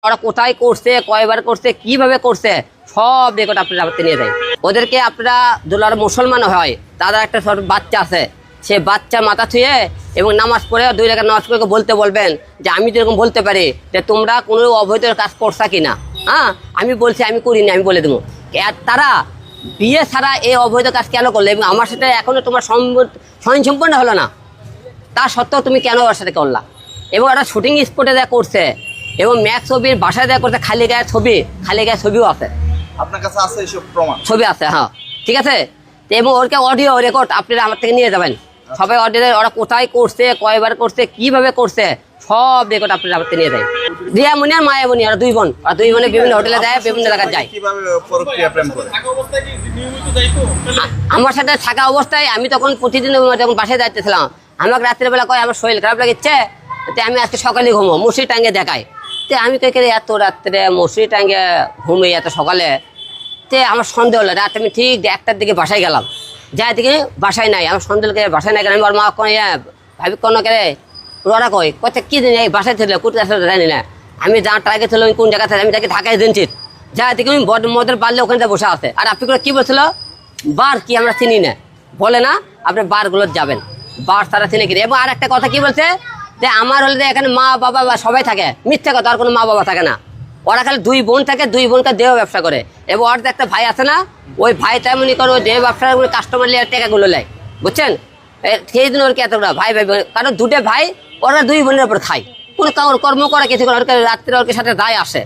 ওরা কোথায় করছে, কয়বার করছে, কিভাবে করছে, সব রেকর্ড আপনারা হাতে নিয়ে যায়। ওদেরকে আপনারা যারা মুসলমান হয় তাদের একটা বাচ্চা আছে, সে বাচ্চা মাথা ছুঁয়ে এবং নামাজ পড়ে 2 রাকাত নামাজ পড়ে বলতে বলবেন যে আমি তো এরকম বলতে পারি যে তোমরা কোনো অবৈধ কাজ করছা কিনা। হ্যাঁ, আমি বলছি আমি করিনি, আমি বলে দেবো। তারা বিয়ে ছাড়া এই অবৈধ কাজ কেন করলে এবং আমার সাথে এখনো তোমার সম্পূর্ণ হলো না, তা সত্ত্বেও তুমি কেন ওর সাথে করলা? এবং একটা শুটিং স্পটে দেয়া করছে এবং ম্যাক্স ছবির বাসায় দেওয়া করছে, খালি গায়ে ছবিও আছে। আপনার কাছে আছে এইসব প্রমাণ? ছবি আছে, হ্যাঁ, ঠিক আছে। এবং ওরকে অডিও রেকর্ড আপনারা আমার থেকে নিয়ে যাবেন। সবাই অডিও, ওরা কোথায় করছে, কয়বার করছে, কিভাবে করছে, সব রেকর্ড আপনারা আমার থেকে নিয়ে যায়। রিয়ামণি আর মায়ামণি, ওরা 2 বোন, বিভিন্ন হোটেলে যায়, বিভিন্ন জায়গায় যায়। কিভাবে পরক্রিয়া প্রেম করে? আমার সাথে থাকা অবস্থায় আমি তখন প্রতিদিন যখন বাসায় যাইতেছিলাম, আমাকে রাত্রেবেলা কয় আমার শরীর খারাপ লাগছে, আমি আজকে সকালে ঘুমো, মশারি টাঙ্গে দেখায়। আমি কে এত রাত্রে মশারি টাঙ্গে ঘুমি এত সকালে, আমার সন্দেহ হলো। রাত আমি ঠিক 1টার দিকে বাসায় গেলাম, যাই দিকে বাসায় নাই, আমার সন্দেহ বাসায় নাই। আমি ওর মা ভাবি কোনো কে ওরা কয় কোথা কি দিন বাসায় ছিল, কোথায় আসলে জানি না। আমি যা টার্গেট ছিল কোন জায়গা থেকে, আমি তাকে ঢাকায় দিনছি। যাই দিকে আমি মদের পারলে ওখানে বসে আছে। আর আপনি কি বলছিল, বার কি আমরা চিনি না, বলে না আপনি বারগুলো যাবেন, বার তারা চিনে কিনে। এবং আর একটা কথা কি বলছে যে আমার হলে যে এখানে মা বাবা বা সবাই থাকে, মিথ্যে কথা, আর কোনো মা বাবা থাকে না। ওরা খালি 2 বোন থাকে, 2 বোনকে দেহ ব্যবসা করে। এবং ওর একটা ভাই আছে না, ওই ভাই তেমনি করে ওই দেহ ব্যবসা কাস্টমার নিয়ে টাকাগুলো নেয়, বুঝছেন। সেই দিন ওর কি এতটা ভাই কারণ 2টে ভাই, ওরা 2 বোনের উপর খায়, কোনো কর্ম করে কিছু করে, রাত্রে ওর সাথে দায় আসে।